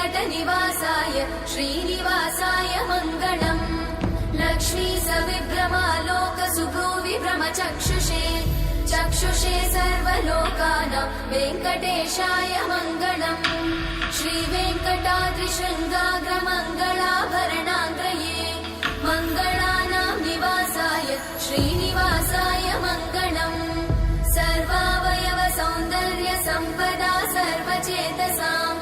श्रीवेङ्कटनिवासाय श्रीनिवासाय मङ्गलम्। लक्ष्मी सविभ्रमालोकसुभ्रूविभ्रमचक्षुषे चक्षुषे सर्वलोकानां वेङ्कटेशाय मङ्गलम्। श्रीवेङ्कटाद्रिशृङ्गाग्रमङ्गलाभरणाङ्ग्रये मङ्गलानां निवासाय श्रीनिवासाय मङ्गलम्। सर्वावयव सौन्दर्य सम्पदा सर्वचेतसां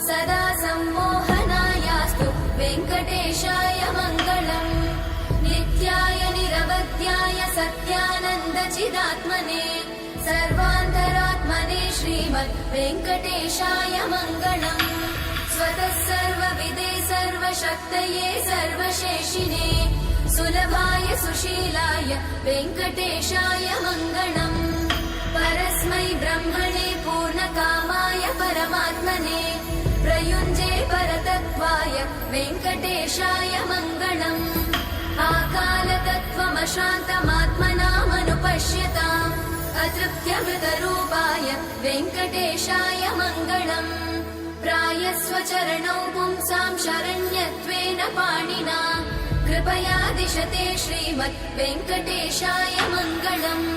सदा सम्मोहनायास्तु वेङ्कटेशाय मङ्गलम्। नित्याय निरवध्याय सत्यानन्दचिदात्मने सर्वान्तरात्मने श्रीमद् वेङ्कटेशाय मङ्गलम्। स्वतः सर्वविदे सर्वशक्तये सर्वशेषिने सुलभाय सुशीलाय वेङ्कटेशाय मङ्गलम्। परस्मै ब्रह्मणे पूर्णकामाय परमात्मने प्रयुञ्जे परतत्त्वाय वेङ्कटेशाय मङ्गलम्। आकालतत्त्वमशान्तमात्मनामनुपश्यताम् अतृप्त्यमृतरूपाय वेङ्कटेशाय मङ्गलम्। प्रायस्वचरणौ पुंसां शरण्यत्वेन पाणिना कृपया दिशते श्रीमद् वेङ्कटेशाय मङ्गलम्।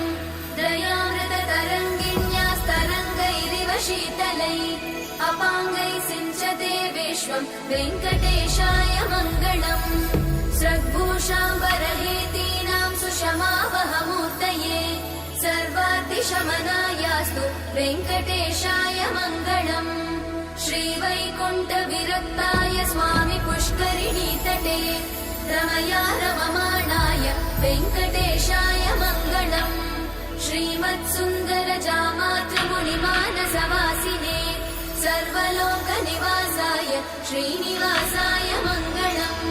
दयामृततरङ्गिण्यास्तरङ्गैरिव शीतलै अपाङ्गैः सिञ्चते विश्वं वेङ्कटेशाय मङ्गलम्। स्रग्भूषाम्बरहेतीनां सुषमावहमूर्तये सर्वाद्रिशमनायास्तु वेङ्कटेशाय मङ्गलम्। श्रीवैकुण्ठविरक्ताय स्वामि पुष्करिणीतटे रमया रममाणाय वेङ्कटेशाय मङ्गलम्। श्रीमत्सुन्दरजामातृमुनिमानसवासिने सर्वलोकनिवासाय श्रीनिवासाय मङ्गलम्।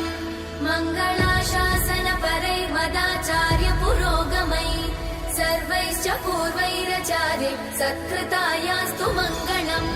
मङ्गलाशासनपरैर्मदाचार्य पुरोगमै सर्वैश्च पूर्वैराचार्यै सत्कृतायास्तु मङ्गलम्।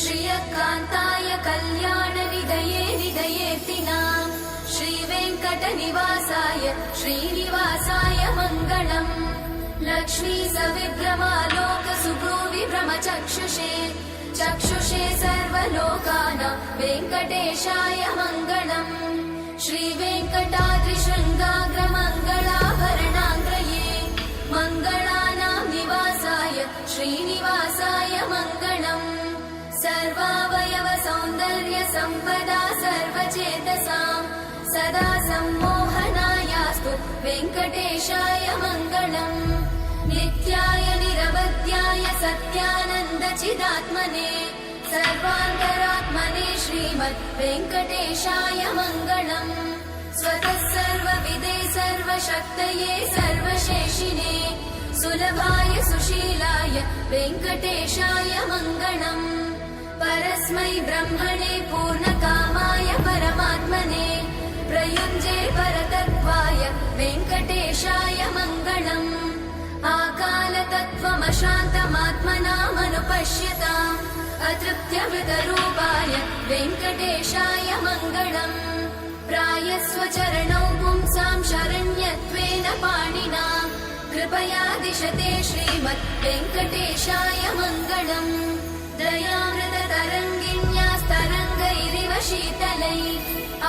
श्रियकान्ताय कल्याणनिधये निधयेतिनां श्रीवेङ्कटनिवासाय श्रीनिवासाय मङ्गलम्। लक्ष्मी सविभ्रमालोकसुभ्रूविभ्रमचक्षुषे चक्षुषे सर्वलोकानां वेङ्कटेशाय मङ्गलम्। श्रीवेङ्कटाद्रिशृङ्गाग्रमङ्गलाभरणाङ्ग्रये मङ्गलानां निवासाय श्रीनिवासाय मङ्गलम्। सर्वावयव सौन्दर्य सम्पदा सर्वचेतसां सदा सम्मोहनायास्तु वेङ्कटेशाय मङ्गलम्। नित्याय निरवध्याय सत्यानन्दचिदात्मने सर्वान्तरात्मने श्रीमद् वेङ्कटेशाय मङ्गलम्। स्वतः सर्वविदे सर्वशक्तये सर्वशेषिने सुलभाय सुशीलाय वेङ्कटेशाय मङ्गलम्। परस्मै ब्रह्मणे पूर्णकामाय परमात्मने प्रयुञ्जे परतत्त्वाय वेङ्कटेशाय मङ्गलम्। आकालतत्त्वमशान्तमात्मनामनुपश्यताम् अतृप्त्यमृतरूपाय वेङ्कटेशाय मङ्गलम्। प्रायस्वचरणौ पुंसां शरण्यत्वेन पाणिना कृपया दिशते श्रीमद् वेङ्कटेशाय मङ्गलम्। दयामृततरङ्गिण्यास्तरङ्गैरिव शीतलै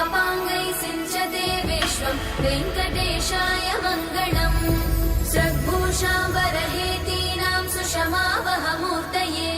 अपाङ्गैः सिञ्चते विश्वं वेङ्कटेशाय मङ्गलम्। स्रग्भूषाम्बरहेतीनां सुषमावहमूर्तये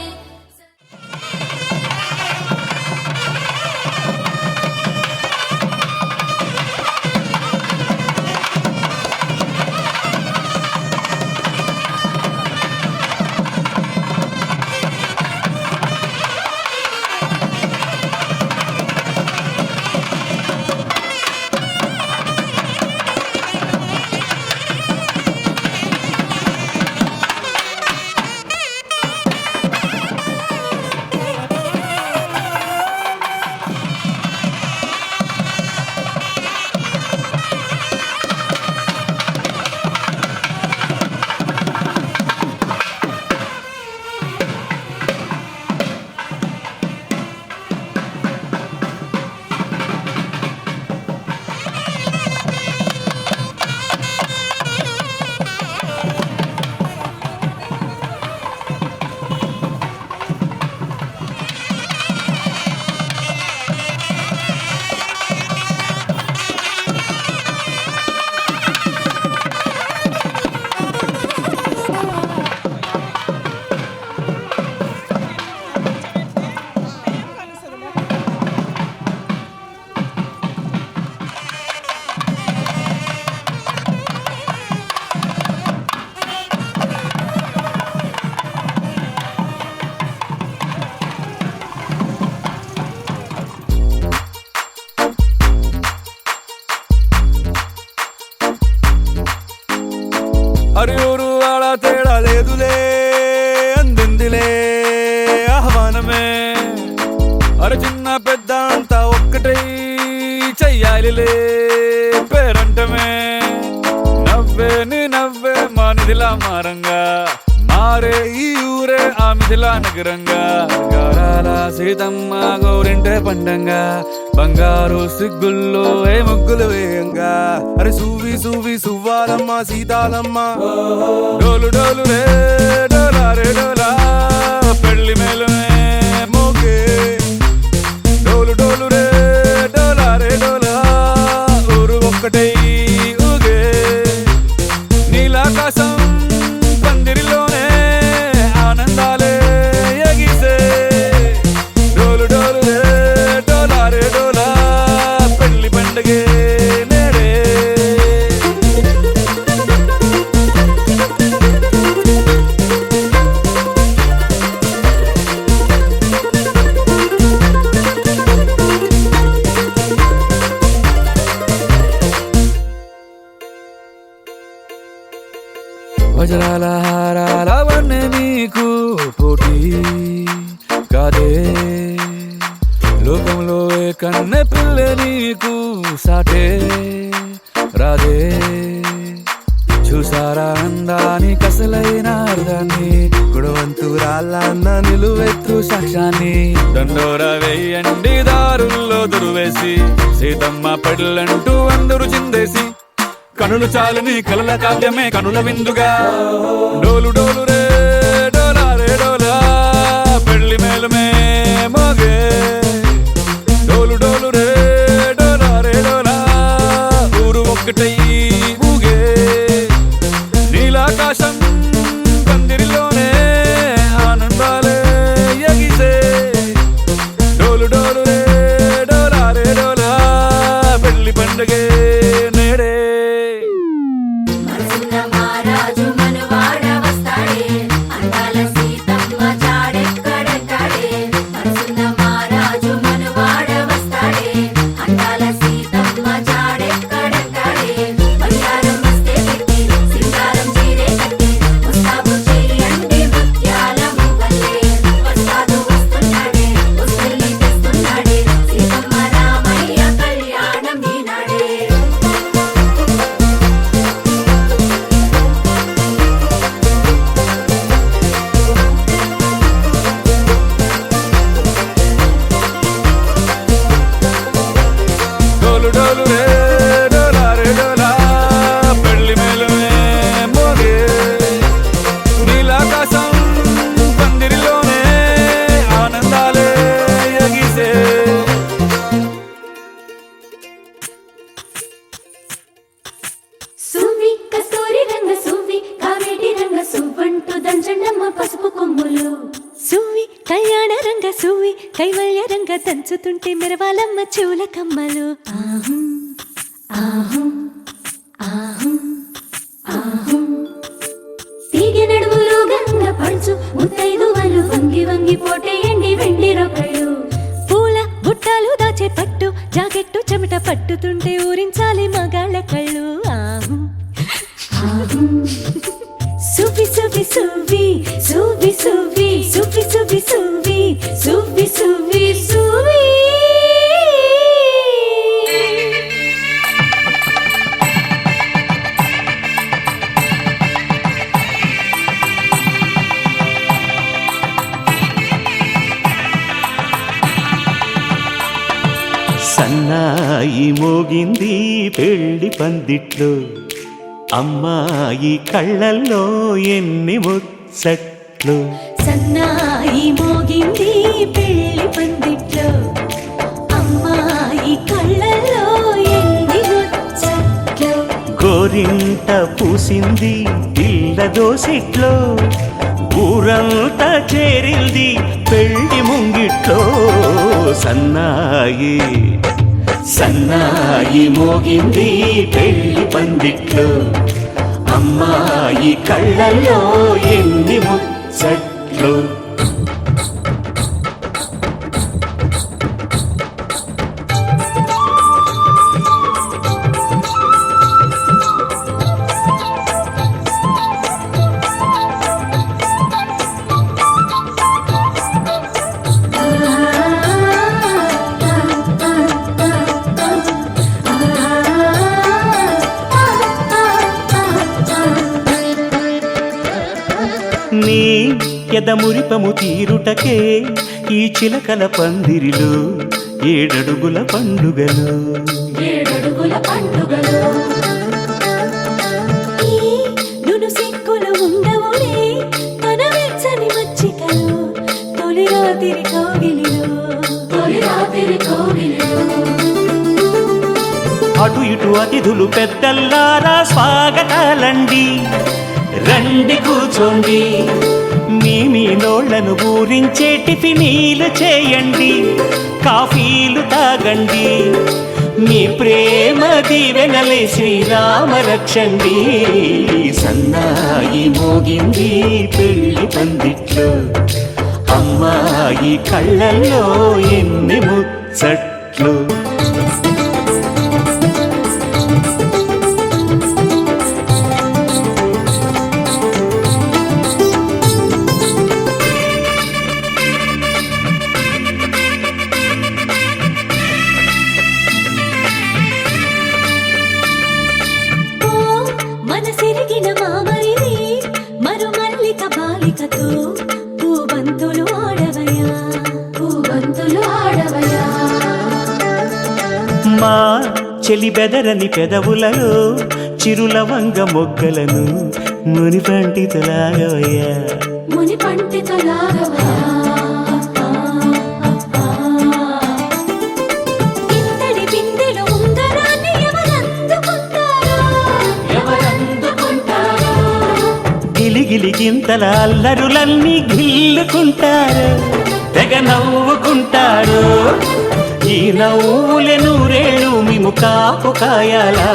పెళ్ళిలే పేరంటమే నవ్వే నీ నవ్వే మా నిధిలా మారంగా మారే ఈ ఊరే ఆ మిథిలా నగరంగా గారాల సీతమ్మ గౌరింటే పండంగా బంగారు సిగ్గుల్లో ఏ ముగ్గులు వేయంగా అరే సూవి సూవి సువ్వాలమ్మ సీతాలమ్మ డోలు డోలు రే డోలా రే డోలా పెళ్లి మేలుమే మోగే డోలు డోలు రే డోలా రే డోలా ఊరు ఒక్కటై ఊగే నీలాకాశం పందిరిలోనే ఆనందాలే ఎగిసే డోలు డోలు రే డోలా రే డోలా పెళ్లి పండగే నేడే వజ్రాల హారాల వన్నె నీకు పోటీ కాదే లోకంలో ఏ కన్నె పిల్ల నీకు సాటే రాదే చూసారా అందాని కసలైన అర్థాన్ని గుణవంతురాళ్ళ అన్న నిలువెత్తు సాక్ష్యాన్ని దండోరా వేయండి దారుల్లో దురువేసి సీతమ్మ పెళ్ళంటూ అందరూ చిందేసి కనులు చాలు నీ కలల కావ్యమే కనుల విందుగా డోలు డోలు రే డోలా రే డోలా పెళ్లి మేలుమే మోగే డోలు డోలు రే డోలా రే డోలా ఊరు ఒక్కటై ఊగే నీలాకాశం పందిరిలోనే ఆనందాలే ఎగిసే డోలు డోలు రే డోలా రే డోలా పెళ్లి పండగే నేడే మనసున్న మహారాజు మనవాడ వస్తాడే అందాల సీతమ్మ జాడెక్కడెక్కడే మనసున్న మహారాజు మనవాడ వస్తాడే అందాల సీతమ్మ జాడెక్కడెక్కడే బంగారం మస్తే పెట్టి సింగారం చీరే కట్టి ముస్తాబు చేయండి ముత్యాల మువ్వల్లే వస్తాడు వస్తున్నాడే వస్తల్లి తెస్తున్నాడే సీతమ్మ రామయ్య కళ్యాణం ఈనాడే డోలు డోలు రే డోలా రే డోలా పెళ్లి మేలుమే మోగే నీలాకాశం పందిరిలోనే ఆనందాలే ఎగిసే సువ్వి కస్తూరి రంగ సువ్వి కావేటి రంగ సువ్వంటూ దంచండమ్మ పసుపు కొమ్ములు సువ్వి కళ్యాణ రంగ సువ్వి కైవల్య రంగ దంచుతుంటే మెరవాలమ్మ చెవుల కమ్మలు ఆహుం ఆహుం ఆహుం ఆహుం తీగె నడుములు గంగ పడుచు ముత్తైదువలు వంగి వంగి పోటేయండి వెండి రొకళ్ళు పూల బుట్టాలు దాచే పట్టు జాకెట్టు చెమట పట్టుతుంటే ఊరించాలి మగాళ్ళ కళ్ళు ఆహు ఆహుం సువ్వి సువ్వి సువ్వి సువ్వి సువ్వి సువ్వి సువ్వి సువ్వి సువ్వి సువ్వి సువ్వి సన్నాయి మోగింది పెళ్లి పందిట్లో అమ్మాయి కళ్ళల్లో ఎన్ని ముచ్చట్లు సన్నాయి మోగింది పెళ్లి పందిట్లో అమ్మాయి కళ్ళల్లో ఎన్ని ముచ్చట్లు గోరింట పూసింది పిల్ల దోసిట్లో ఊరంతా చేరింది పెళ్లి ముంగిట్లో సన్నాయి సన్నాయి మోగింది పెళ్లి పందిట్లో అమ్మాయి కళ్ళల్లో ఎన్ని ముచ్చట్లు నీ ఎదమురిపము తీరుటకే ఈ చిలకల పందిరిలో ఏడడుగుల పండుగలు. ఏడడుగుల పండుగలు ఈ నును సిక్కులు ఉండవులే తన వెచ్చని మచ్చికలు తొలి రాత్రి కోగిలిలో. తొలి రాత్రి కోగిలిలో అటు ఇటు అతిథులు పెద్దల్లారా స్వాగతాలండి, రండి కూర్చోండి, మీ నోళ్లను ఊరించే టిఫినీలు చేయండి, కాఫీలు తాగండి, మీ ప్రేమ దీవెనలే శ్రీరామ రక్షండి. సన్నాయి మోగింది పెళ్లి పందిట్లో, అమ్మాయి కళ్ళల్లో ఎన్ని ముచ్చట్లు. మనసిరిగిన మామరిది మరుమల్లిక బాలికతో పూబంతులు ఆడవయా. పూబంతులు ఆడవయా. మా చెలి బెదరని పెదవులలో చిరులవంగ మొగ్గలను మునిపంటితలాగవయ్యా. ముని పండితులాగవయా. ఇంతటి బిందెలు ఉంగరాన్ని ఎవరందుకుంటారో. ఎవరందుకుంటారో గిలిగిలి గింతల అల్లరులన్నీ గిల్లుకుంటారు, తెగ నవ్వుకుంటారు. ఈ నవ్వులే నూరేళ్ళు మేము కాపు కాయాలా.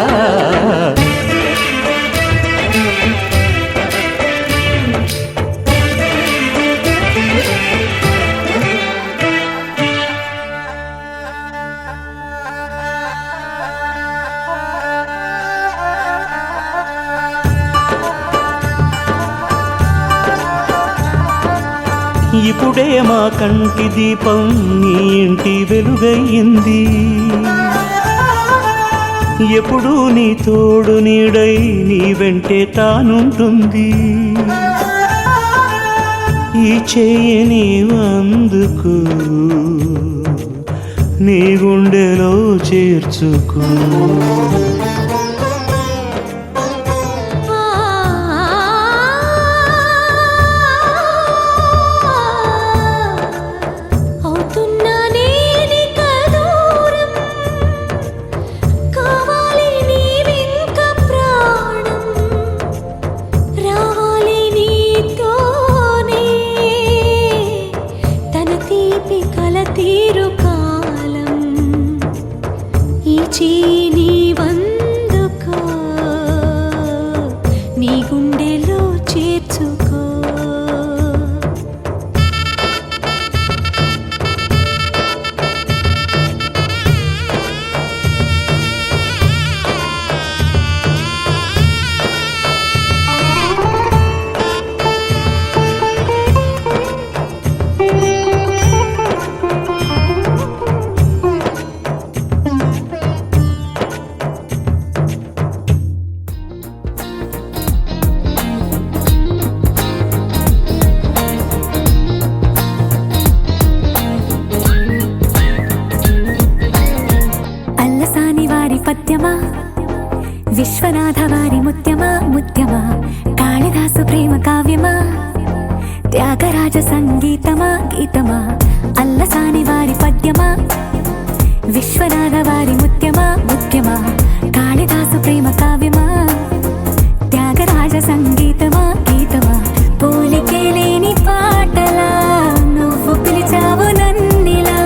ఇప్పుడే మా కంటి దీపం నీ ఇంటి వెలుగయ్యింది, ఎప్పుడూ నీ తోడు నీడై నీ వెంటే తానుంటుంది. ఈ చెయ్యి నీవందుకు నీ గుండెలో చేర్చుకో. నీ గుండెలో చేర్చుకో. పద్యమా విశ్వనాథ వారి ముత్యమా ముత్యమా, కాళిదాసు ప్రేమ కావ్యమా, త్యాగరాజ సంగీతమా గీతమా. అల్లసాని వారి పద్యమా విశ్వనాథ వారి ముత్యమా ముత్యమా, కాళిదాసు ప్రేమ కావ్యమా, త్యాగరాజ సంగీతమా గీతమా. పోలికే లేని పాటలా నువ్వు పిలిచావు నన్నిలా,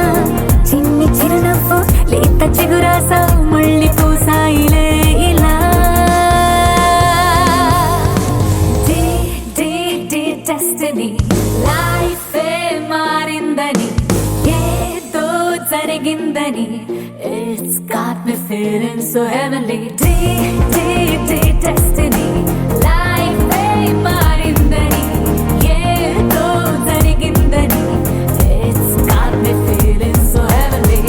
చిన్ని చిరునవ్వు లేత చిగురాసా మళ్ళీ పూసాయిలే ఇలా. డెస్టినీ లైఫే మారిందని ఏదో జరిగిందని, it's got me feeling so heavenly. Destiny లైఫే మారిందని ఏదో జరిగిందని, it's got me feeling so heavenly.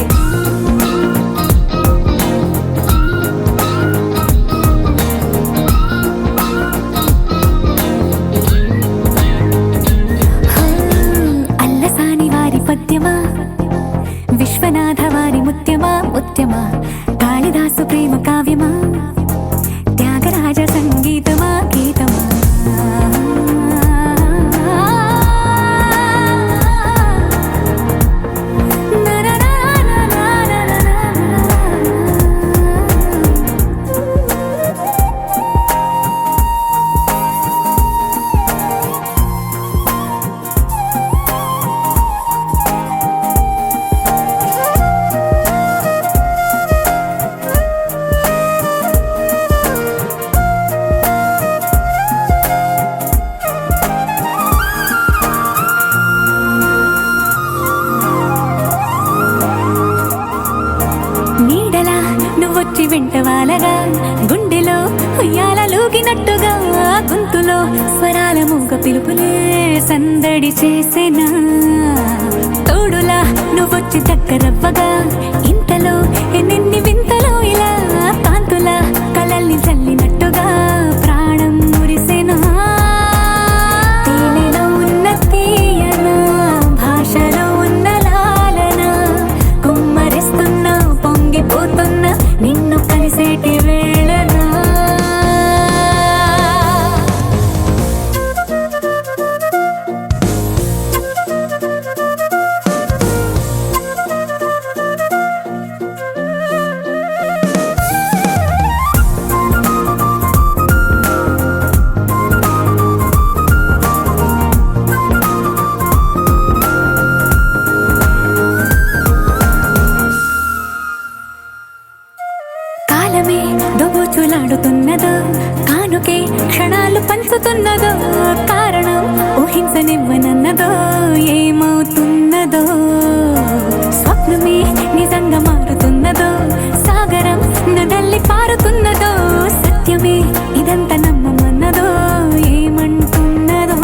పిలుపులే సందడి చేసేనా తోడులా నువ్వొచ్చి దగ్గరవ్వగా ఇంతలో ఎన్నెన్ని వింతలో ఇలా కాంతుల కలల్ని చల్లినట్టుగా ప్రాణం మురిసేనా తేనెలో ఉన్న తీయన భాషలో ఉన్న లాలన కుమ్మరిస్తున్న పొంగిపోతున్న నిన్ను కలిసేటి వేళనా కాలమే దోబూచులాడుతున్నదో కానుకే క్షణాలు పంచుతున్నదో కారణం ఊహించనివ్వనన్నదో ఏమవుతున్నదో స్వప్నమే నిజంగా మారుతున్నదో సాగరం నడల్లి పారుతున్నదో సత్యమే ఇదంతా నమ్మమన్నదో ఏమంటున్నదో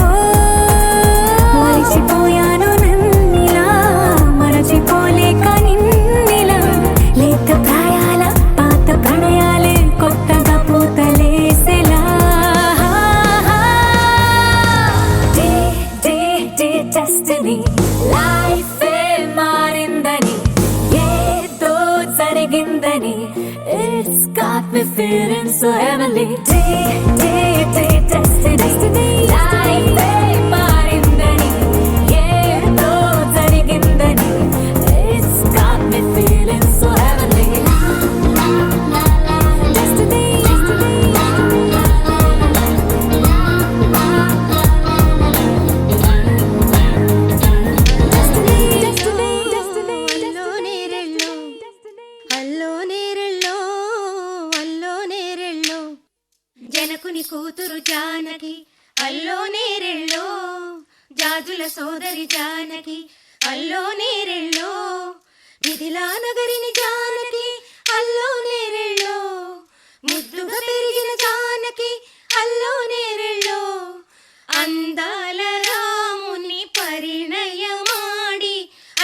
మరిచిపోయాను నన్నిలా మరచిపోలేక నిన్నిలా లేత ప్రాయాల పాత ప్రణయాలే కొత్తగా పూతలేసేలా డెస్టినీ లైఫే మారిందని ఏదో జరిగిందని it's got me feeling so heavenly destiny లైఫే మారిందని ఏదో జరిగిందని it's got me feeling so heavenly జనకుని కూతురు జానకి అల్లో నేరెళ్ళో జాజుల సోదరి జానకి అల్లో నేరెళ్ళో మిథిలా నగరిని జానకి అల్లో నేరెళ్ళో ముద్దుగా పెరిగిన జానకి అల్లో నేరెళ్ళో అందాల రాముని పరిణయమాడి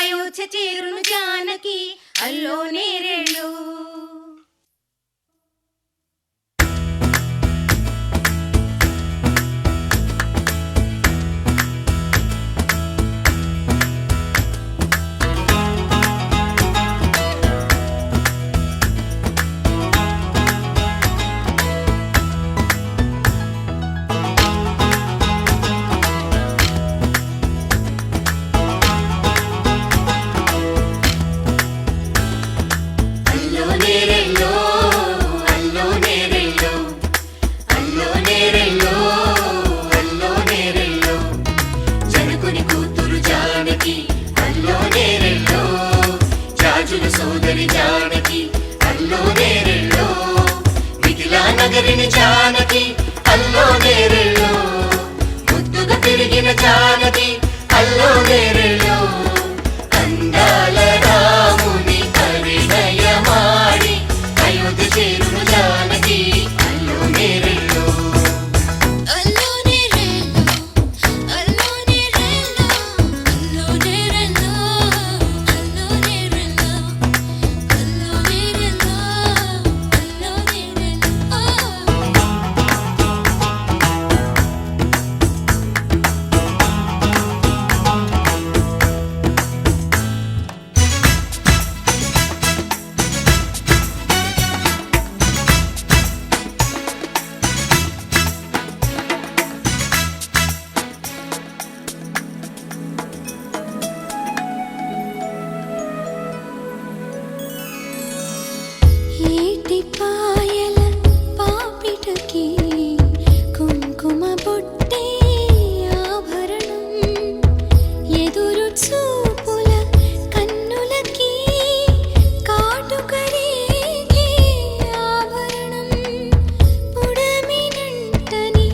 అయోధ్య చేరును జానకి అల్లో నేరెళ్ళో సోదరి జానకి అల్లో నేరెళ్ళో మిథిలా నగరిని జానకి అల్లో నేరెళ్ళో ముద్దుగా పెరిగిన జానకి అల్లో నేరెళ్ళో అందాల రాముని పరిణయమాడి అయోధ్య చేరును జానకి అల్లో నేరెళ్ళో పాయల పాపిటకి కుంకుమ బొట్టే ఆభరణం ఎదురు చూపుల కన్నులకి కాటుకరేగే ఆభరణం పుడమినంటని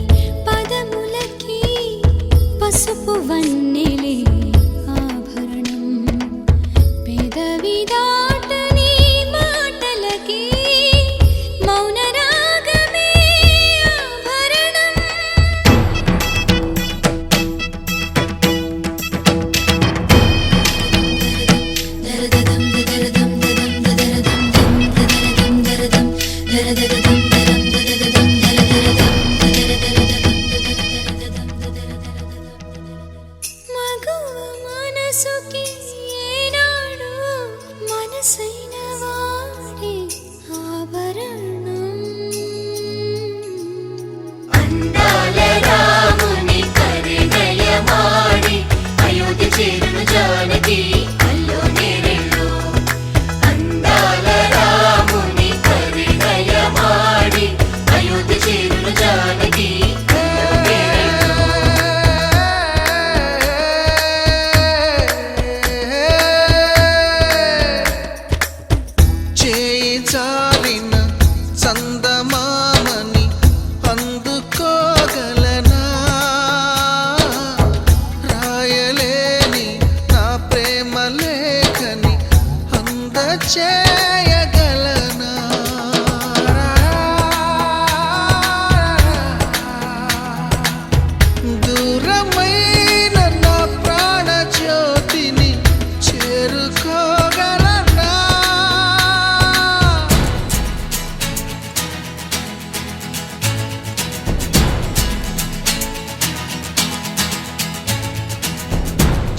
పదములకి పసుపు వన్నెలే ఆభరణం పెదవి దాటని మాటలకి మౌన రాగమే ఆభరణం మనసుకి ఏనాడు మనసైన వాడి ఆభరణం అందాల రాముని పరిణయమాడి అయోధ్య చేరును జానకి అల్లో నేరెళ్ళు అందాల రాముని పరిణయమాడి అయోధ్య చేరును జానకి అల్లో నేరెళ్ళు చేయి జారిన చందమామని అందుకోగలనా రాయలేని నా ప్రేమ లేఖని అందచేయగలనా దూరమైన నా ప్రాణ జ్యోతిని చేరుకోగలనా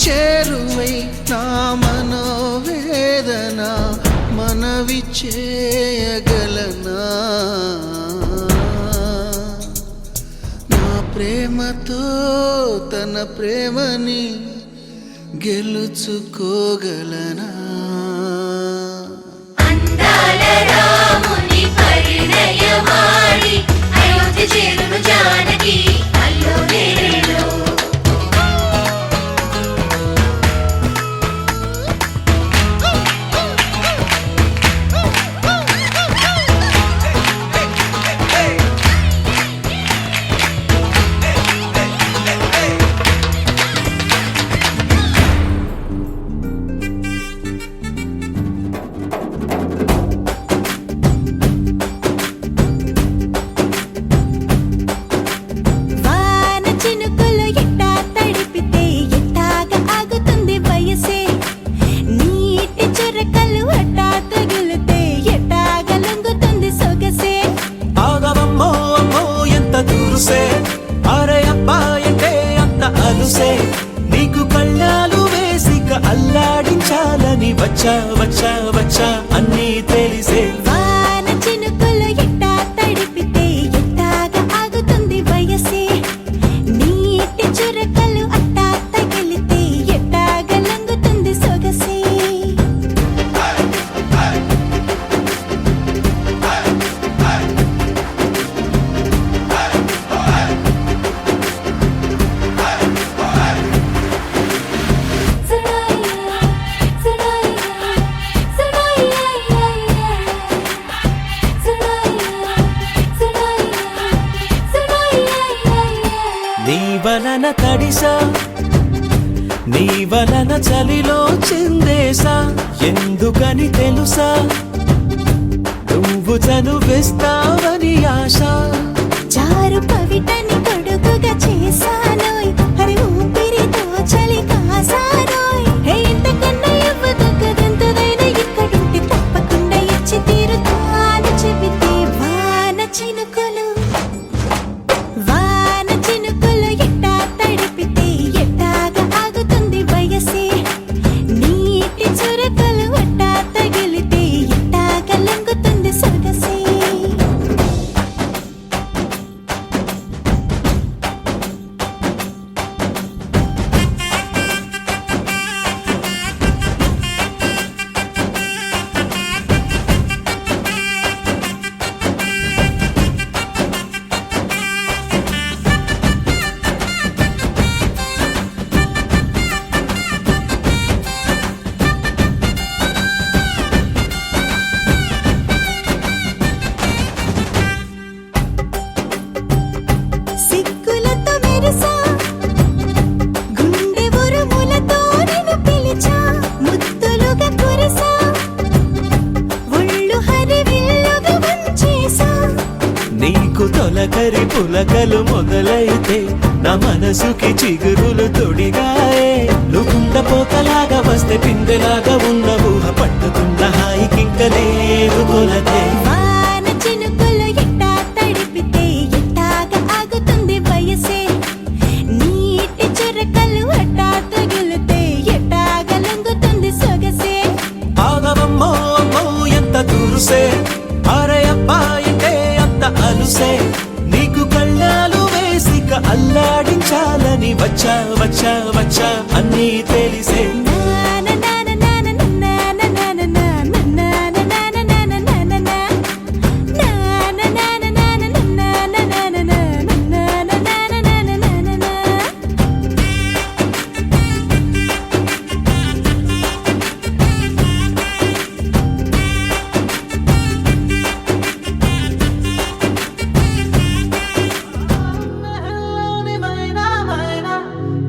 చేరువై నా మనోవేదన మనవి చేయగలనా నా ప్రేమతో తన ప్రేమని గెలుచుకోగలనా అందాల రాముని పరిణయమాడి అయోధ్య చేరును జానకి అల్లో నేరెళ్ళు వాన చినుకులు ఎట్టా తడిపితే ఎట్టాగా ఆగుతుంది వయసే నీటి చురకలు అట్టా తగిలితే ఎట్టాగా లొంగుతుంది సొగసే ఆగవమ్మో అమ్మో ఎంత దూరుసే అరే అబ్బాయంటే అంత అలుసే నీకు కళ్ళాలు వేసిక అల్లాడించాలని వచ్చా వచ్చా వచ్చా అన్నీ తెలిసే వాన చినుకులు ఎట్టా తడిపితే ఎట్టాగా ఆగుతుంది వయసే నీటి చురకలు అట్టా తగిలితే ఎట్టాగా లొంగుతుంది సొగసే నీ వలన తడిసా నీ వలన చలిలో చిందేసా ఎందుకని తెలుసా నువ్వు చనువిస్తావని ఆశ చారు పవిటని కొడుకుగా చేశానోయ్ హరి ఊపిరితో చలి కాసానోయ్ హే ఇంతకన్నా ఇవ్వదగ్గదెంతదైనా ఇక్కడుంటే తప్పకుండా ఇచ్చి తీరుతాను చెబితే వాన చినుకులు ఎట్టా తడిపితే ఎట్టాగా ఆగుతుంది వయసే నీటి చురకలు అట్టా తగిలితే ఎట్టాగా లొంగుతుంది సొగసే సిగ్గులతో మెరిసా గుండె ఉరుములతో నిన్ను పిలిచా ముద్దులుగా కురిసా ఒళ్ళు హరివిల్లుగా వంచేసా నీకు తొలకరి పులకలు మొదలైతే నా మనసుకి చిగురులు తొడిగాయే నువ్వుండ పోతలాగా వస్తే పిందెలాగా ఉన్న ఊహ పట్టుకున్న హాయికింక లేదు కొలతే వాన చినుకులు ఎట్టా తడిపితే ఎట్టాగా ఆగుతుంది వయసే నీటి చురకలు అట్టా తగిలితే ఎట్టా మనసే నీకు కళ్ళాలు వేసిక అల్లాడించాలని వచ్చా వచ్చా వచ్చా అన్నీ తెలిసే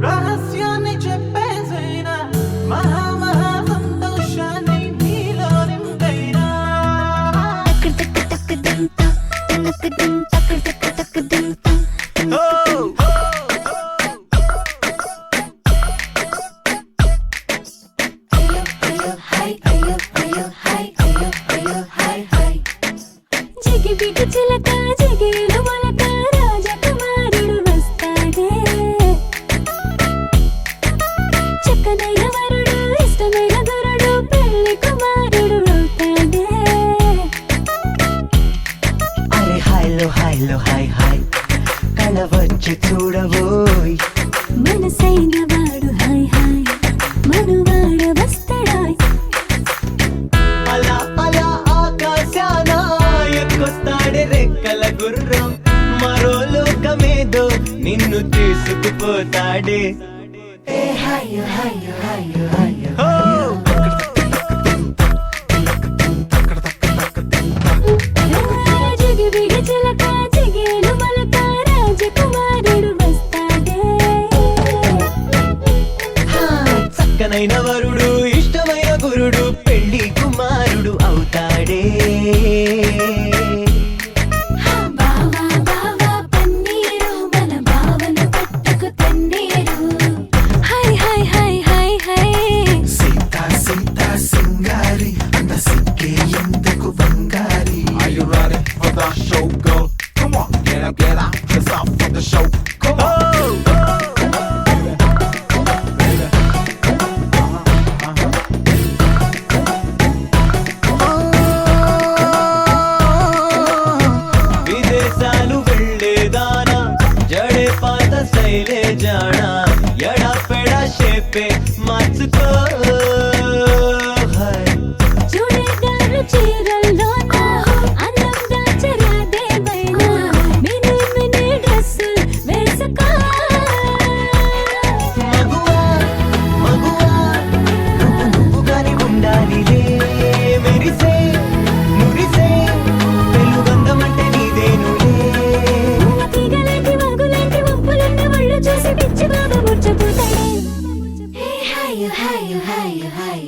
రహస్యాన్ని చెప్పేసైనా మహా మహా సంతోషాన్ని నీలో నింపైనా జిగిబిగి చిలక జిగేలు మొలక రాజకుమారుడు వస్తాడే చక్కనైన వరుడు ఇష్టమైన గురుడు పెళ్లి కుమారుడు అవుతాడే అరే హాయ్లో హాయ్లో హాయ్ హాయ్ కళ వచ్చి చూడబోయ్ మనసైన వాడు హాయ్ హాయ్ మనువాడ వస్తాడాయ్ అలా అలా ఆకాశాన ఎక్కొస్తాడే రెక్కల గుర్రం మరో లోకమేదో నిన్ను తీసుకుపోతాడే ఏ హాయ్ హాయ్ హాయ్ హాయ్ జిగిబిగి చిలక జిగేలు మొలక రాజకుమారుడు వస్తాడే చక్కనైన వరుడు ఇష్టమైన గురుడు పెళ్లి కుమారుడు అవుతాడే బావా బావా పన్నీరు మన బావను పట్టుకు తన్నీరు హాయ్ హాయ్ హాయ్ హాయ్ హాయ్ సీతా సీతా సింగారి అంత సిక్కే ఎందుకు బంగారి Are you ready for the show, girl? Come on, get up, it's off for the show. Come on. విదేశాలు వెళ్ళేదానా జడే పాత శైలే జానా ఎడా పెడా షేపే మార్చుకో హాయ్ చూడేదారు చీరల్లోన అందంగా చెరాదేవైనా మినీ మినీ డ్రెస్సు వేసుకో మగువా మగువా నువ్వుగాని ఉండాలిలే మెరిసే మురిసే వెలుగందమంటే నీదేనులే తీగలేంటి వాగులేంటి వంపులేంటి ఒళ్ళు చూసి పిచ్చి బాగా ముర్చపోతాడే హాయ్ హాయ్ హాయ్ హాయ్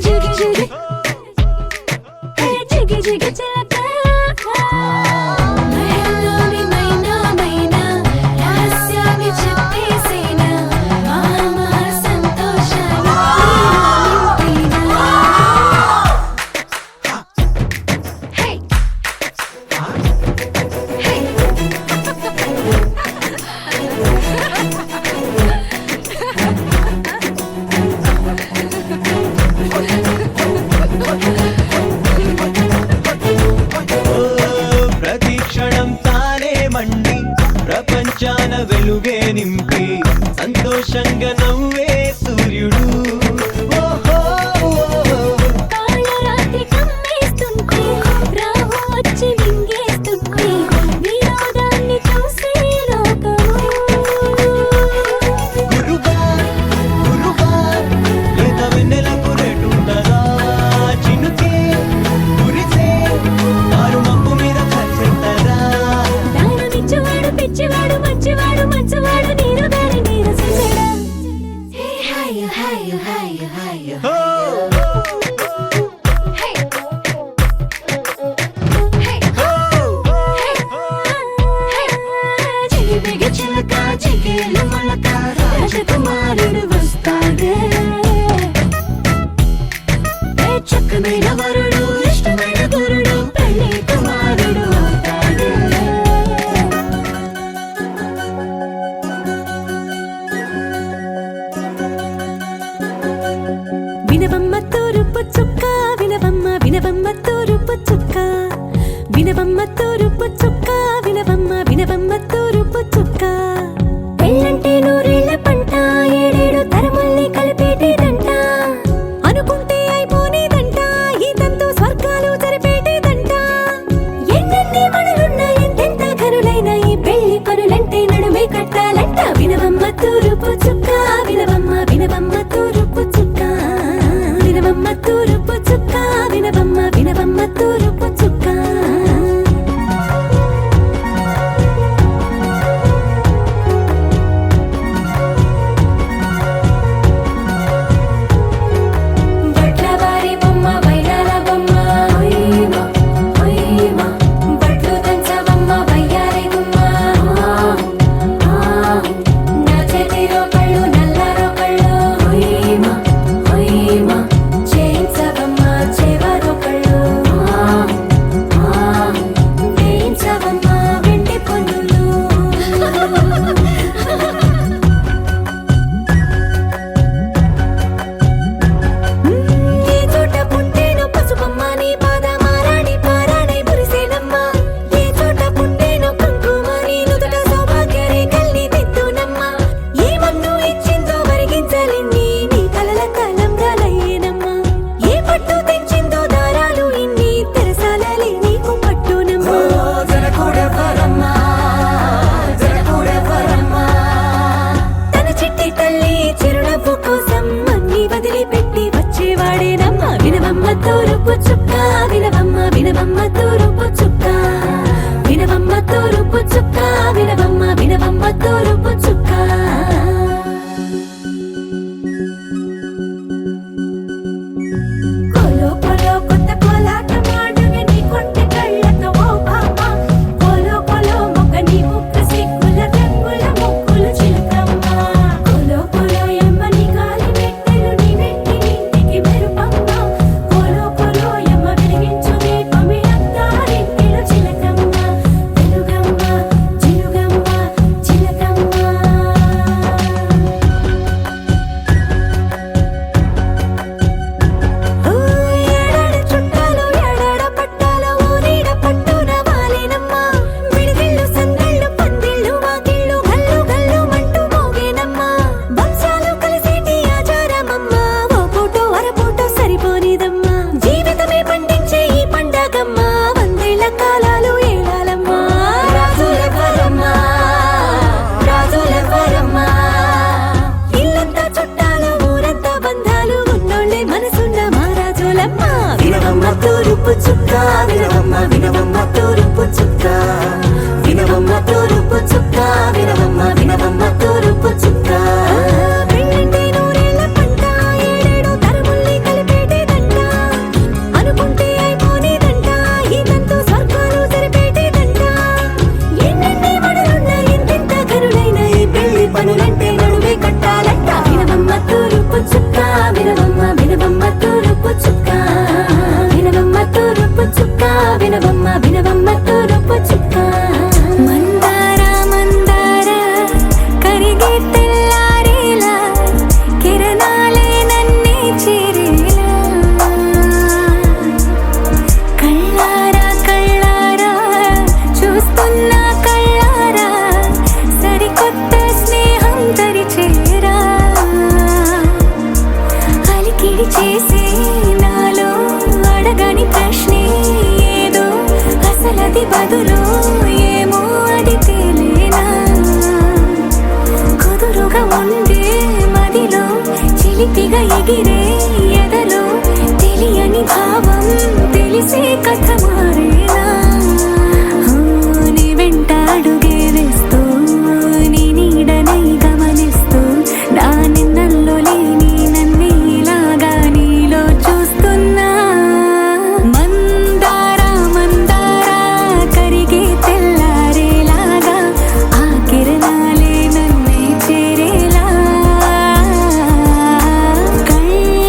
జిగి జిగి జిగి జిగి చిలక మహల్లోని మైనా మైనా రహస్యాన్ని చెప్పేసేనా మహా సంతోషాన్ని నింపైనా హే హే ప్రతి క్షణం తానే మండి ప్రపంచాన వెలుగే నింపి సంతోషంగా నవ్వే సూర్యుడు ఓహో కాళరాత్రి కమ్మేస్తుంటే రాహు వచ్చి మింగేస్తుంటే వినోదాన్ని చూసే లోకము గురుగా గురుగా లేత వెన్నెలకు రేటుండదా చినుకే కురిసే దారు మబ్బు మీద ఖర్చెంతరా దానమిచ్చేవాడు పిచ్చివాడు మంచివాడు మంచివాడు నీరు గారి నీరసించడా తూరుపు చుక్క వినవమ్మ వినవమ్మ తూరుపు చుక్క వినవమ్మ తూరుపు చుక్క వినవమ్మ వినవమ్మ తూరుపు చుక్క తూరుపు చుక్క వినవమ్మ వినవమ్మ తూరుపు చుక్క వినవమ్మ తూరుపు చుక్క వినవమ్మ వినవమ్మ తూరుపు చుక్క కోలో కోలో కొత్త కోలాటం ఆడుగ నీ కొంటె కళ్ళతో ఓ బామ్మ కోలో కోలో మొక్క నీ ముక్క సిగ్గుల రంగుల ముక్కులు చిలకమ్మ కోలో కోలో ఎమ్మ నీ కాలి మెట్టెలు నీ వెట్టి ఇంటికి మెరుపమ్మ కోలో కోలో ఎమ్మ వెలిగించు దీపమే అత్తారింటిలో చిలకమ్మ వెలుగమ్మ చిలుగమ్మ చిలకమ్మ ఏడాడ చుట్టాలు ఏడాడ పట్టాలు ఊరీడ పట్టున వాలేనమ్మ విడిదిళ్ళు సందళ్ళు పందిళ్ళు వాకిళ్ళు గల్లు గల్లు మంటూ మోగేనమ్మ వంశాలు కలిసేటి ఆచారమమ్మ ఓ పూటో అరపూటో సరిపోనిదమ్మ జీవితమే పండించే ఈ పండగమ్మ వందేళ్ల కాలాలు ఏలాలమ్మ రాజులెవరమ్మ రాజులెవరమ్మ ఇల్లంతా చుట్టాలు ఊరంతా బంధాలు ఉన్నోళ్ళే మనసున్న మహారాజులమ్మ వినవమ్మ తూరుపు చుక్క వినవమ్మ వినవమ్మ తూరుపు చుక్క వినవమ్మ తూరుపు చుక్క వినవమ్మ వినవమ్మ తూరుపు చుక్క పెళ్ళంటే నూరేళ్ల పంట ఏడేడు తరముల్ని కలిపేటేదంట అనుకుంటే అయిపోనేదంట ఈ తంతు స్వర్గాలు సరిపేటేదంట ఎన్నెన్ని మడులున్న ఎంతెంత కరులైన ఈ పెళ్లి పనులంటే నడువే కట్టాలంట వినవమ్మ తూరుపు చుక్క వినవమ్మ వినవమ్మ తూరుపు చుక్క వినవమ్మ తూరుపు చుక్క వినవమ్మ వినవమ్మ తూరుపు చుక్క మందార మందార కరిగే తెల్లారేలా కిరణాలే నన్నే చేరేలా కళ్ళారా కళ్ళారా చూస్తున్నా కళ్ళారా సరికొత్త స్నేహం తరిచేరా అలికిడి చేసే నాలో అడగని ప్రశ్నే ఏదో అసలది బదులు ఏమో అది తేలేనా కుదురుగా ఉండే మదిలో చిలిపిగా ఎగిరే ఎదలో తెలియని భావం తెలిసే కథ మారేనా నీ వెంట అడుగే వేస్తూ నీ నీడనై గమనిస్తూ నా నిన్నల్లో లేని నన్నే ఇలాగా నీలో చూస్తున్నా మందార మందార కరిగే తెల్లారేలాగా ఆ కిరణాలే నన్నే చేరేలా కళ్ళారా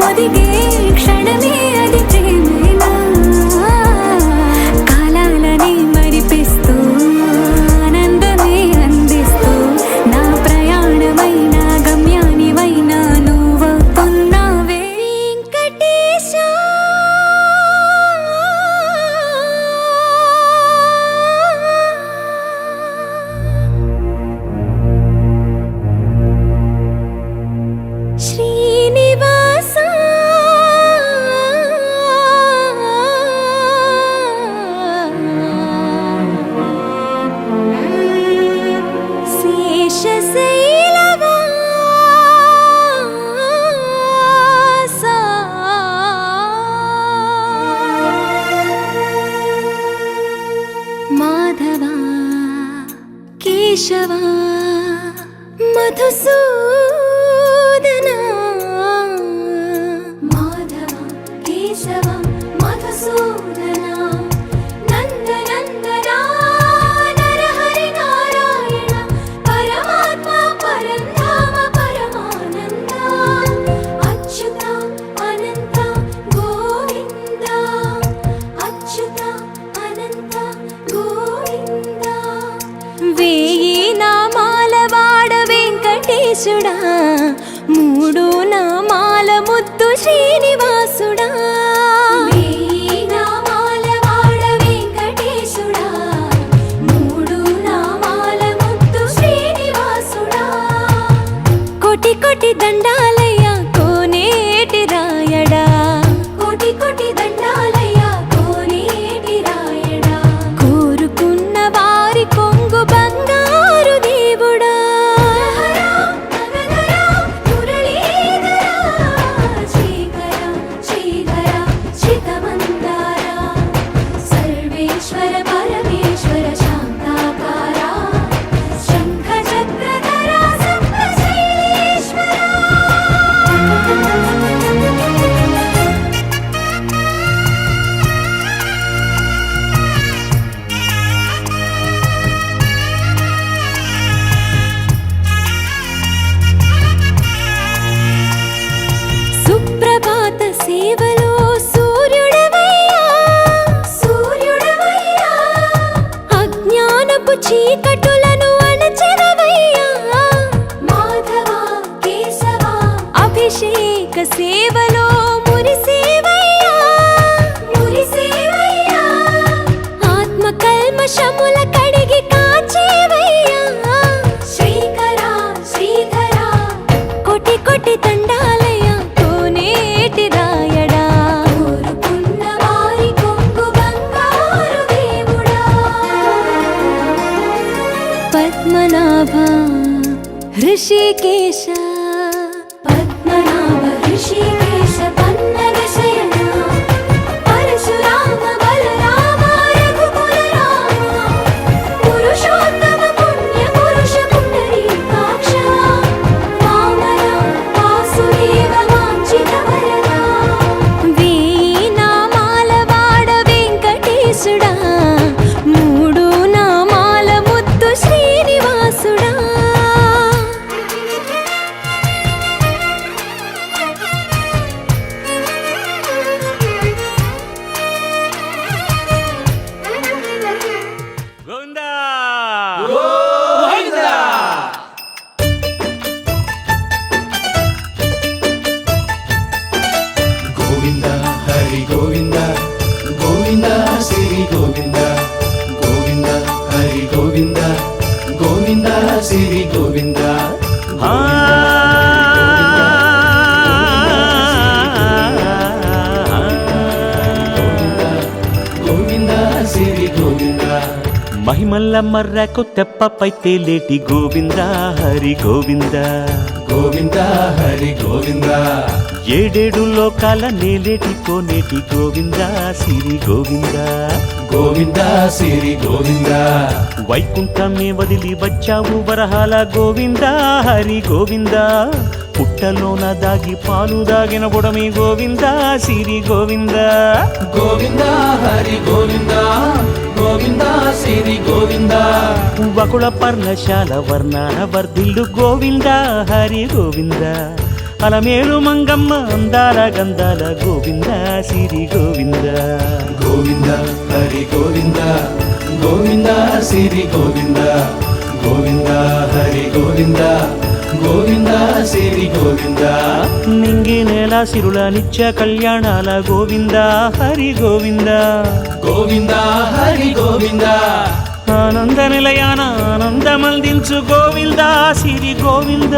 ఒదిగే క్షణమే అది ప్రేమేనా కాలాలని మరిపిస్తూ ఆనందమే అందిస్తూ నా ప్రయాణమైన గమ్యానివైన నువ్వవుతున్నావే వెంకటేశా శ్రీనివాస శేషశైలవాస మాధవ కేశవ మధుసూదన మాధవ కేశవ మధుసూదన నందనందన నరహరి నారాయణ పరమాత్మ పరంధామ పరమానంద అచ్యుత అనంత గోవింద అచ్యుత అనంత గోవింద వేయి నామాల వాడ వెంకటేశుడా మూడు నామాల ముద్దు శ్రీనివాసుడా వేయి నామాల వాడ వెంకటేశుడా మూడు నామాల ముద్దు శ్రీనివాసుడా కోటి కోటి దండాలయ్య కోనేటి రాయడా కోటి కోటి దండాలయ్య కోనేటి రాయడా కోరుకున్న వారి కొంగు బంగారు దేవుడా సర్వేశ్వర పరమేశ్వర శాంతాకార శంఖ చక్రధర సప్తశైలేశ్వర సుప్రభాత సేవలో సూర్యుడవయ్యా సూర్యుడవయ్యా అజ్ఞానపు చీకటులను అణచెదవయ్యా మాధవ కేశవ అభిషేక సేవలో మురిసేవయ్యా మురిసేవయ్యా ఆత్మ కల్మషముల కడిగి కాచేవయ్యా శ్రీకర శ్రీధర కోటి కోటి దండాలయ కోనేటి రాయడా కోరుకున్న వారి కొంగు బంగారు దేవుడా పద్మనాభ ఋషికేశ పద్మనాభ ఋషికేశ పన్నగ శయన పరశురామ బలరామ రఘుకుల రామ పురుషోత్తమ పుణ్య పురుష పుండరీకాక్ష వామన వాసుదేవ వాంఛిత వరద వేయి నామాల వాడ వెంకటేశుడా మూడు నామాల ముద్దు శ్రీనివాసుడా గోవిందా గోవింద హరి గోవింద గోవింద శ్రీ గోవింద గోవింద హరి గోవింద గోవింద శ్రీ గోవింద ఆ గోవింద శ్రీ గోవింద మహిమల్ల మర్రకు తెప్పపై తేలేటి గోవింద హరి గోవింద గోవింద హరి గోవింద ఏడేడు లోకాల నేలేటి కోనేటి గోవింద సిరి గోవింద గోవింద శ్రీ గోవింద వైకుంఠమే వదిలి వచ్చావు వరహాల గోవింద హరి గోవింద పుట్టలోన దాగి పాలు దాగిన బుడమి గోవింద సిరి గోవింద గోవింద హరి గోవింద గోవింద శ్రీ గోవింద వకుళ పర్ణశాల వర్ణాన వర్ధిల్లు గోవింద హరి గోవింద అలమేలు మంగమ్మ అందాల గంధాల గోవింద సిరి గోవింద గోవింద హరి గోవింద గోవింద సిరి గోవింద గోవింద హరి గోవింద గోవింద సిరి గోవింద నింగి నేల సిరుల నిత్య కళ్యాణాల గోవింద హరి గోవింద గోవింద హరి గోవింద ఆనంద నిలయాన ఆనందమందించు గోవింద సిరి గోవింద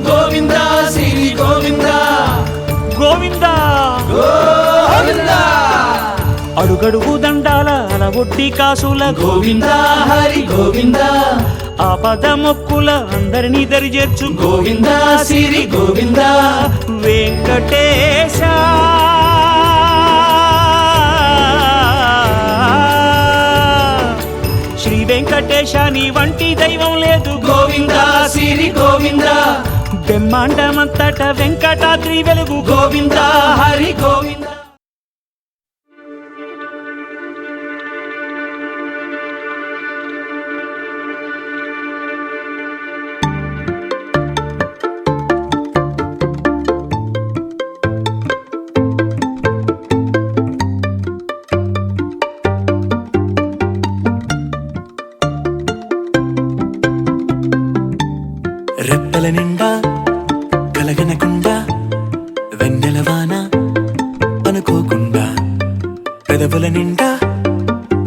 గోవింద సిరి గోవింద గోవింద గోవింద అడుగడుగు దండాల అలవొడ్డి కాసుల గోవింద హరి గోవింద ఆపద మొక్కుల అందరినీ దరిచేర్చు గోవింద సిరి గోవింద వెంకటేశ శ్రీ వెంకటేశ నీ వంటి దైవం లేదు గోవింద సిరి గోవింద బ్రహ్మాండమంతట వెంకటాద్రి వెలుగు గోవింద హరి గోవింద రెప్పల నిండా కలగనకుండా వెన్నెలవాన అనుకోకుండా పెదవుల నిండా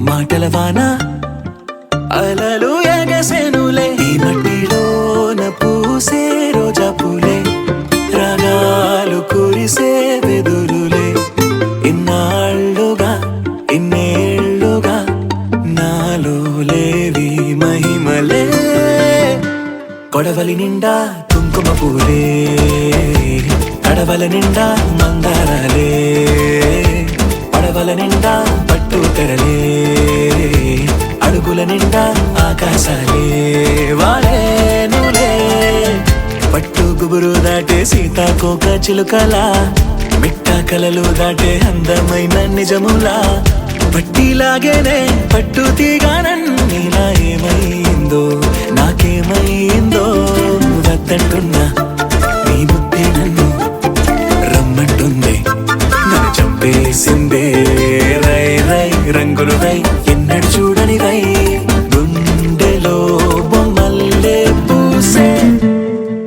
మాటల వాన అలలు ఎగసెనులే ఈ మట్టిలోన పూసే రోజా పూలే రాగాలు కురిసే వెదురులే ఇన్నాళ్ళుగా ఇన్నేళ్ళుగా నాలో లేవి మహిమలే కొడవలి నిండా కుంకుమ పూలే కడవల నిండా మందారాలే పడవల నిండా పట్టు తెరలే అడుగుల నిండా ఆకాశాలే వాలేనులే పట్టు గుబురు దాటే సీతాకోక చిలుకల మిట్ట కలలు దాటే అందమైన నిజములా పట్టిలాగేనే పట్టు తీగానన్నీలా ఏమైందో నాకేమైందో వద్దంటున్నా నీ బుద్ధి నన్ను రమ్మంటుంది నన్ను చంపేసిందే రై రై రంగులు రై ఎన్నడు చూడని రై గుండెలో బొమ్మల్లే పూసే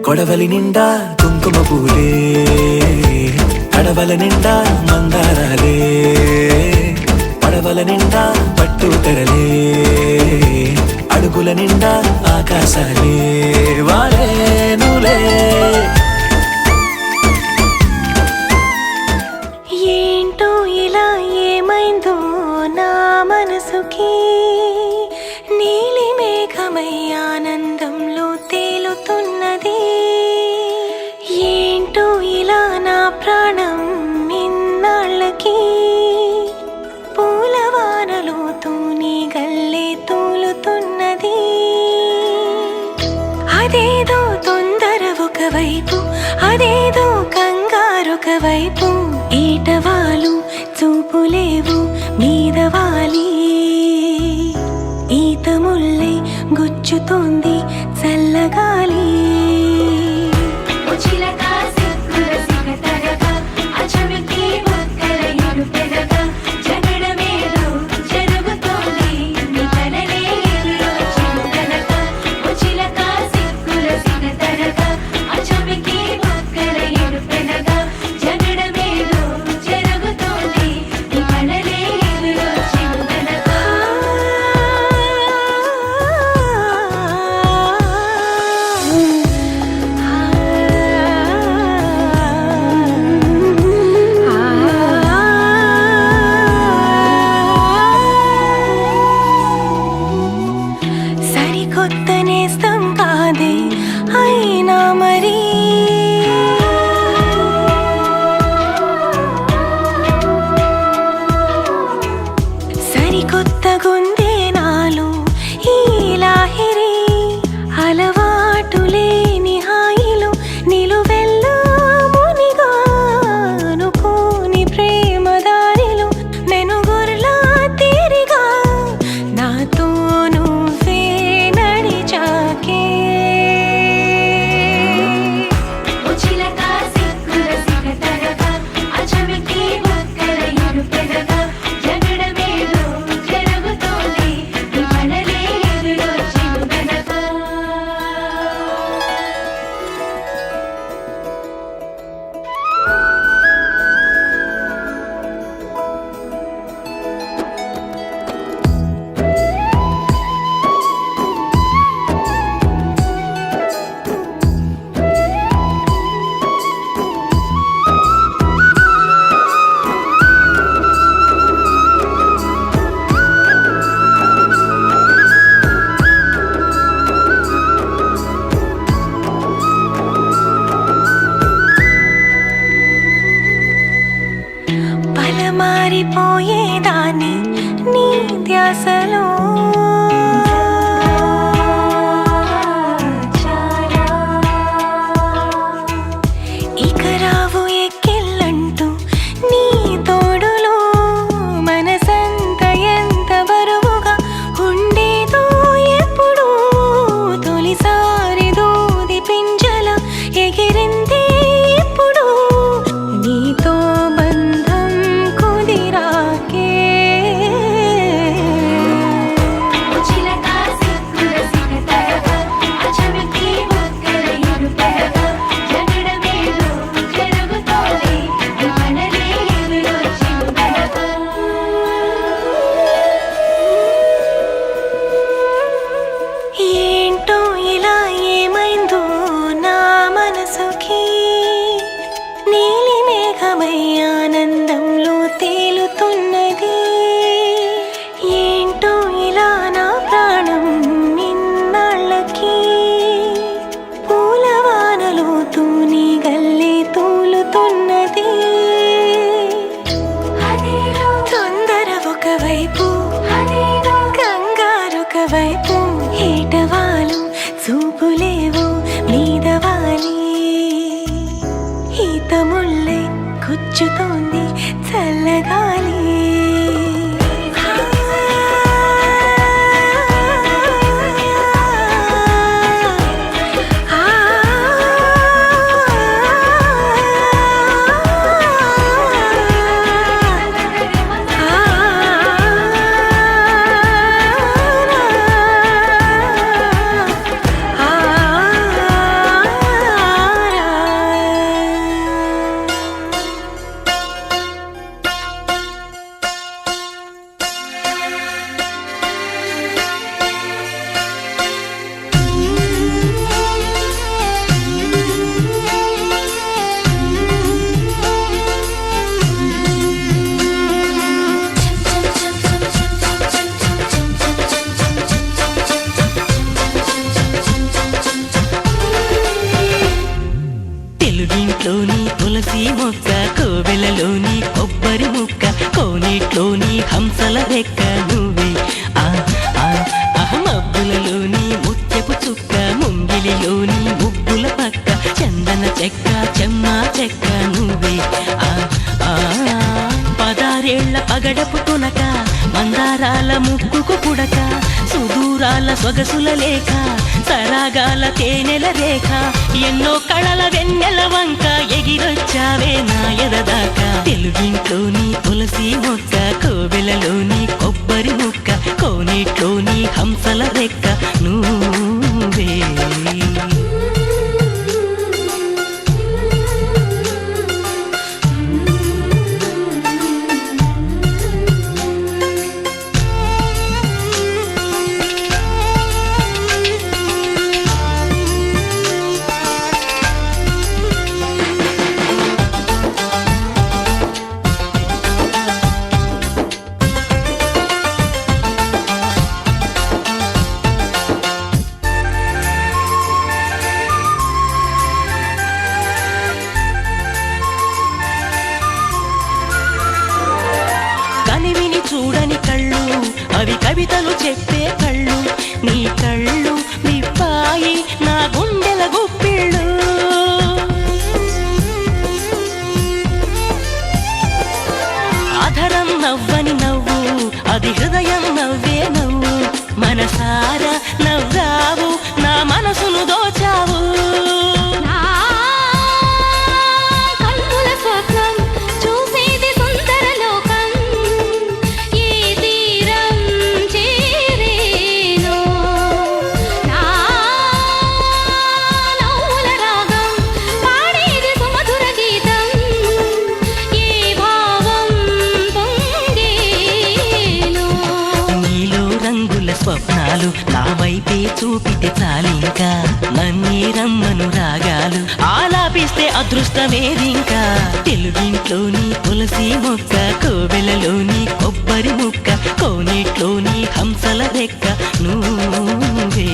కొడవలి నిండా కుంకుమ పూలే కడవల నిండా మందారాలే పడవల నిండా పట్టు తెరలే అడుగుల నిండా ఆకాశాలే వాలేనులే ఏంటో ఇలా ఏమైందో నా మనసుకి నీలి మేఘమై ఆనందంలో తేలుతున్నది ఏంటో ఇలా నా ప్రాణం ఇన్నాళ్ళకి పూలవానలో తూని గల్లే తూలుతున్నది అదేదో తొందర ఒకవైపు అదేదో కంగారొక వైపు ఈటవాలు చూపులేవు మీదవాలి ఈత ముల్లే గుచ్చుతోంది చల్లగాలి చిలక సిక్కుల సిగతరగా అచమికి మొక్కల ఎరుపెరగా జగడమేలో జరుగుతోంది నీ కలలే ఎదురో చిలుకనక చిలక సిక్కుల సిగతరగా అచమికి మొక్కల ఎరుపెరగా జగడమేలో జరుగుతోంది నీ కలలే ఎదురో చిలుకనక కానీ నీ ధ్యాసలో ఇక రావు ఎక్కిళ్ళంటూ నీ తోడులో మనసంత ఎంత బరువుగా ఉండేదో ఎప్పుడు తొలిసారి దూది పింజల ఎగిరింది ఇప్పుడు నీతో బంధం కుదిరాకే చిలక సిక్కుల సిగతరగా అచమికి బుక్కల ఇరుపెరగా జగడమేదో జరుగుతోంది మనలే ఎదురో చిలుకరగా ఏంటో ఇలా ఏమైందో నా మనసుకి నీలి మేఘమై ఆనందంలో తేలుతున్నది ఏంటో ఇలా నా ప్రాణం నిన్నాళ్ళకి పూలవానలో తూని గల్లే తూలుతున్నది అదేలో తొందర ఒకవైపు అదేలో కంగారొకవైపు ఏటవాలు చూపులేవో మీదవాలి ఈత ముళ్ళే గుచ్చుతోంది చల్లగాలి తెలుగింట్లోని తులసి మొక్క కోవెలలోని కొబ్బరి ముక్క కోనేట్లోని హంసల రెక్క నువ్వే ఆ ఆ మబ్బులలోని ముత్యపు చుక్క ముంగిలిలోని ముగ్గుల పక్క చందన చెక్క చెమ్మా చెక్క నువ్వే ఆ ఆ పదారేళ్ల పగడపు తునక మందారాల ముక్కుకు పుడక సుదూరాల సొగసుల లేఖ సరాగాల తేనెల రేఖ ఎన్నో కళల వెన్నెల వంక ఎగిరొచ్చావే నా ఎదదాకా తెలుగింట్లోని తులసి మొక్క కోవెలలోని కొబ్బరి ముక్క కోనేట్లోని హంసల రెక్క నువ్వే కనివిని చూడని కళ్ళు అవి కవితలు చెప్పే కళ్ళు నీ కళ్ళు విప్పాయి నా గుండెల గుప్పిళ్ళు అధరం నవ్వని నవ్వు అది హృదయం నవ్వే నవ్వు మనసారా నవ్వావు నా మనసును దోచావు కన్నుల స్వప్నం చూసేది సుందర లోకం ఏ తీరం చేరేనో నా నవ్వుల రాగం పాడేది సుమధుర గీతం ఏ భావం పొంగేనో నీలో రంగుల స్వప్నాలు నా వైపే చూపితే చాలింకా నన్నే రమ్మను రాగాలు ఆలాపిస్తే అదృష్టమేదింకా తెలుగింట్లోని తులసి మొక్క కోవెలలోని కొబ్బరి ముక్క కోనేట్లోని హంసల రెక్క నువ్వే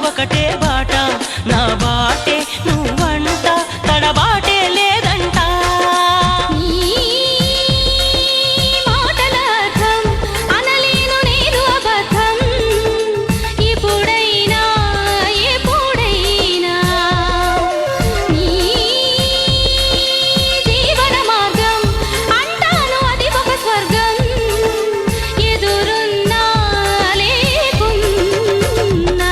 ఒకటే బాట నా బాటే నువ్వంట తడబాటే లేదంట నీ మాటల అర్థం అనలేను నేను అబద్ధం ఇప్పుడైనా ఎప్పుడైనా నీ జీవన మార్గం అంటాను అది ఒక స్వర్గం ఎదురున్నా లేకున్నా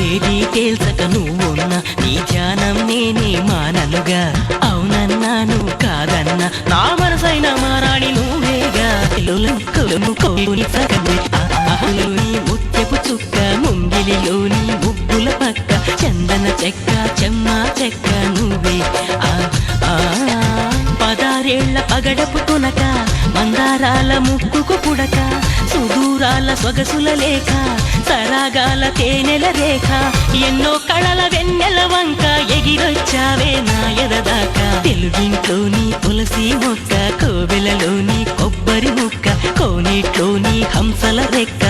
ఏది తేల్చక నువ్వున్న నీ ధ్యానం నేనే మానలుగా అవునన్నాను కాదన్నా నా మనసైన మారాణి నువ్వేగా నీ ముత్యపు చుక్క ముంగిలిలోని ముగ్గుల పక్క చందన చెక్క చెమ్మ చెక్క నువ్వే పదారేళ్ల పగడపు తునక మందారాల ముక్కుకు పుడక సుదూరాల సొగసుల లేఖ సరాగాల తేనెల రేఖ ఎన్నో కళల వెన్నెల వంక ఎగిరొచ్చావే నా ఎదదాకా తెలుగింట్లోని తులసి మొక్క కోవెలలోని కొబ్బరి ముక్క కోనేట్లోని హంసల రెక్క